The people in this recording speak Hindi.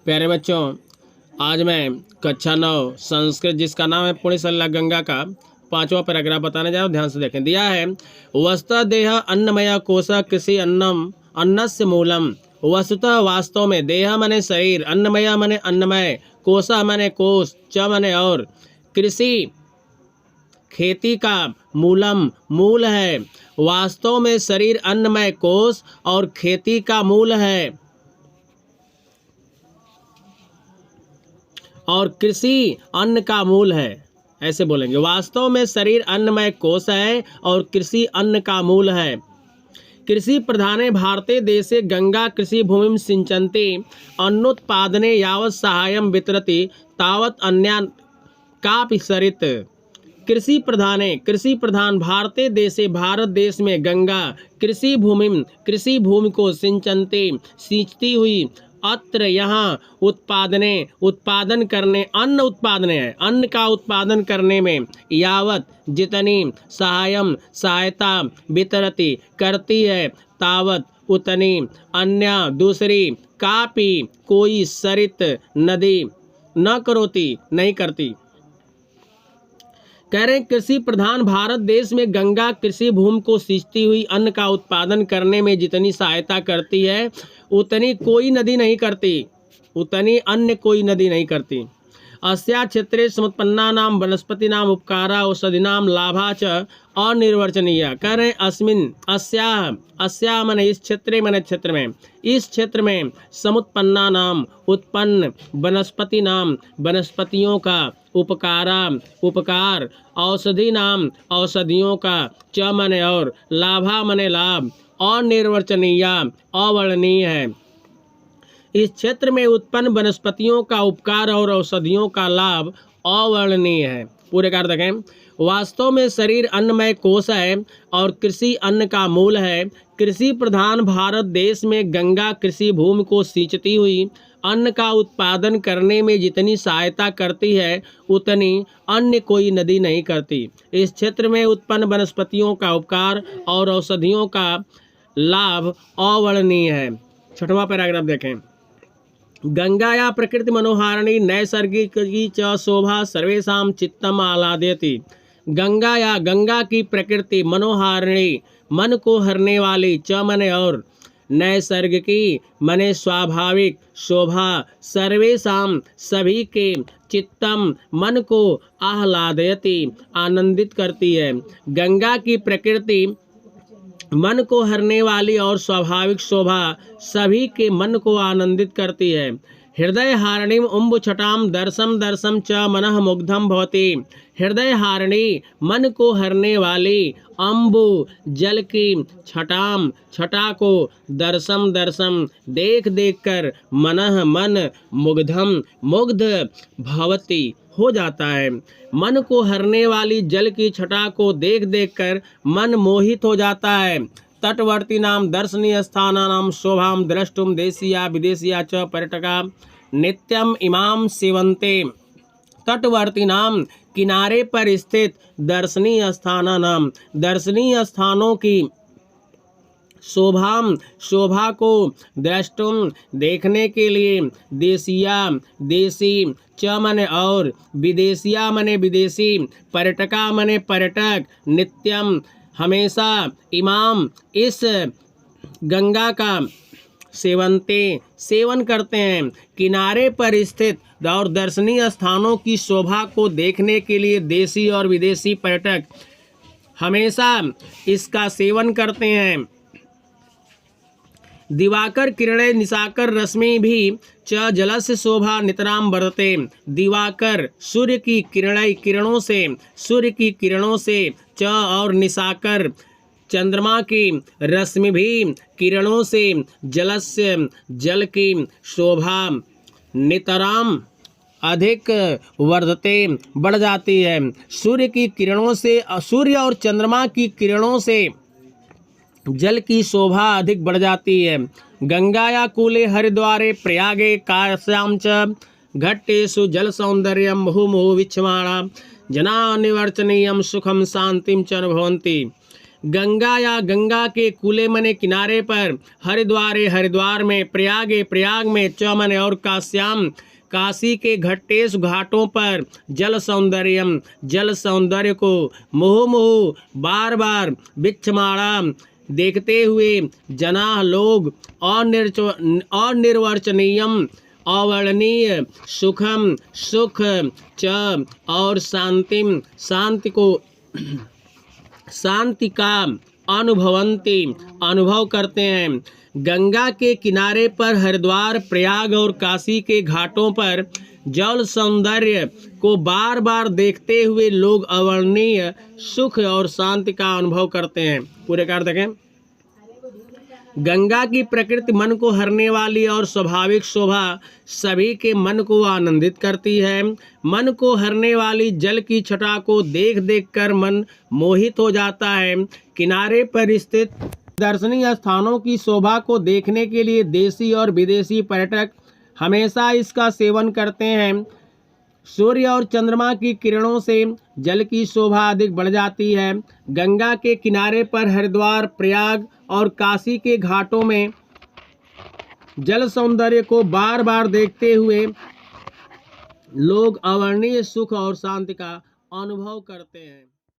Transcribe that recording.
प्यारे बच्चों, आज मैं कक्षा 9 संस्कृत जिसका नाम है पुण्य सलिला गंगा का 5वां पैराग्राफ बताने जा रहा हूँ। ध्यान से देखें। दिया है वस्तुतः देह अन्नमय कोश कृषि अन्नम अन्नस्य मूलम। वस्तुतः वास्तव में देह मने शरीर, अन्नमय मने अन्नमय, कोशा मने कोश, च मने और, कृषि खेती का, मूलम मूल है। वास्तव में शरीर अन्नमय कोश और खेती का मूल है और कृषि अन्न का मूल है। ऐसे बोलेंगे, वास्तव में शरीर अन्नमय कोश है और कृषि अन्न का मूल है। कृषि प्रधाने भारते देशे गंगा कृषि भूमिं सिंचन्ति अन्नोत्पादने यावत् सहायं वितरति तावत् अन्यान् कापि सरित। कृषि प्रधान भारते देशे भारत देश में गंगा कृषि भूमि को सिंचन्ति सींचती हुई, अत्र यहाँ उत्पादन करने अन्न का उत्पादन करने में, यावत जितनी, सहायता वितरती करती है, तावत उतनी, अन्य दूसरी, कापि कोई, सरित नदी, न करोती नहीं करती। कह रहे हैं कृषि प्रधान भारत देश में गंगा कृषि भूमि को सींचती हुई अन्न का उत्पादन करने में जितनी सहायता करती है, उतनी कोई नदी नहीं करती, उतनी अन्य कोई नदी नहीं करती। अस्या क्षेत्रे समुत्पन्नानां वनस्पतीनां उपकारा औषधीनां लाभा च अनिर्वचनीय। कह रहे अस्मिन् अस्या मने इस क्षेत्रे मने क्षेत्र में, इस क्षेत्र में समुत्पन्नानां उत्पन्न वनस्पतीनां वनस्पतियों का, उपकार औषधीनां औषधियों का, च मने और, लाभा मने लाभ, अनिर्वचनीय अवर्णनीय है। इस क्षेत्र में उत्पन्न वनस्पतियों का उपकार और औषधियों का लाभ अवर्णनीय है। पूरे का अर्थ देखें। वास्तव में शरीर अन्नमय कोश है और कृषि अन्न का मूल है। कृषि प्रधान भारत देश में गंगा कृषि भूमि को सींचती हुई अन्न का उत्पादन करने में जितनी सहायता करती है, उतनी अन्य कोई नदी नहीं करती। इस क्षेत्र में उत्पन्न वनस्पतियों का उपकार और औषधियों का लाभ अवर्णनीय है। 6वां पैराग्राफ देखें। गंगाया प्रकृति मनोहारिणी नैसर्गिकी च शोभा सर्वेषां चित्तम आह्लादयति। गंगा की प्रकृति मनोहारिणी मन को हरने वाली, च मने और, नैसर्गिकी मने स्वाभाविक, शोभा सर्वेषां सभी के, चित्तम मन को, आह्लादयति आनंदित करती है। गंगा की प्रकृति मन को हरने वाली और स्वाभाविक शोभा सभी के मन को आनंदित करती है। हृदय हारिणीम उम्बु छटाम दर्शम च मनः मुग्धम भवति। हृदय हारिणी मन को हरने वाली, अम्बु जल की, छटा को, दर्शम देख कर, मन मुग्ध भवति हो जाता है। मन को हरने वाली जल की छटा को देख कर मन मोहित हो जाता है। तटवर्ती नाम दर्शनीय स्थानानां शोभां द्रष्टुम देशीया विदेशीया च पर्यटका नित्यम इमाम सेवन्ते। तटवर्ती नाम किनारे पर स्थित दर्शनीय स्थानों की शोभा को द्रष्टुम देखने के लिए, देशी च मने और, विदेशिया मने विदेशी, पर्यटका मने पर्यटक, नित्यम हमेशा, इमाम इस गंगा का, सेवन करते हैं। किनारे पर स्थित और दर्शनीय स्थानों की शोभा को देखने के लिए देशी और विदेशी पर्यटक हमेशा इसका सेवन करते हैं। दिवाकर किरणे निशाकर रश्मि भी च जलस्य शोभा नितराम वर्धते। दिवाकर सूर्य की किरणों से च और निशाकर चंद्रमा की रश्मि भी किरणों से जल की शोभा नितराम अधिक वर्धते बढ़ जाती है। सूर्य और चंद्रमा की किरणों से जल की शोभा अधिक बढ़ जाती है। गंगाया कूले हरिद्वारे प्रयागे काश्याम च घट्टेषु जल सौंदर्यम मुहुर्मुहुः वीक्षमाणा जना निवर्चनीयम सुखम शांतिम च अनुभवन्ति। गंगा या गंगा के कूले मने किनारे पर, हरिद्वारे हरिद्वार में, प्रयागे प्रयाग में, च मने और काश्याम काशी के घट्टेश घाटों पर, जल सौंदर्य को मुहु मुहु बार बार बिच्छमाणा देखते हुए जना लोग अनिर्वचनीयम अवर्णनीय सुखम सुख च और शांति का अनुभव करते हैं। गंगा के किनारे पर, हरिद्वार प्रयाग और काशी के घाटों पर जल सौंदर्य को बार बार देखते हुए लोग अवर्णनीय सुख और शांति का अनुभव करते हैं। पूरे का अर्थ देखें। गंगा की प्रकृति मन को हरने वाली और स्वाभाविक शोभा सभी के मन को आनंदित करती है। मन को हरने वाली जल की छटा को देख देख कर मन मोहित हो जाता है। किनारे पर स्थित दर्शनीय स्थानों की शोभा को देखने के लिए देशी और विदेशी पर्यटक हमेशा इसका सेवन करते हैं। सूर्य और चंद्रमा की किरणों से जल की शोभा अधिक बढ़ जाती है। गंगा के किनारे पर, हरिद्वार प्रयाग और काशी के घाटों में जल सौंदर्य को बार बार देखते हुए लोग अवर्णनीय सुख और शांति का अनुभव करते हैं।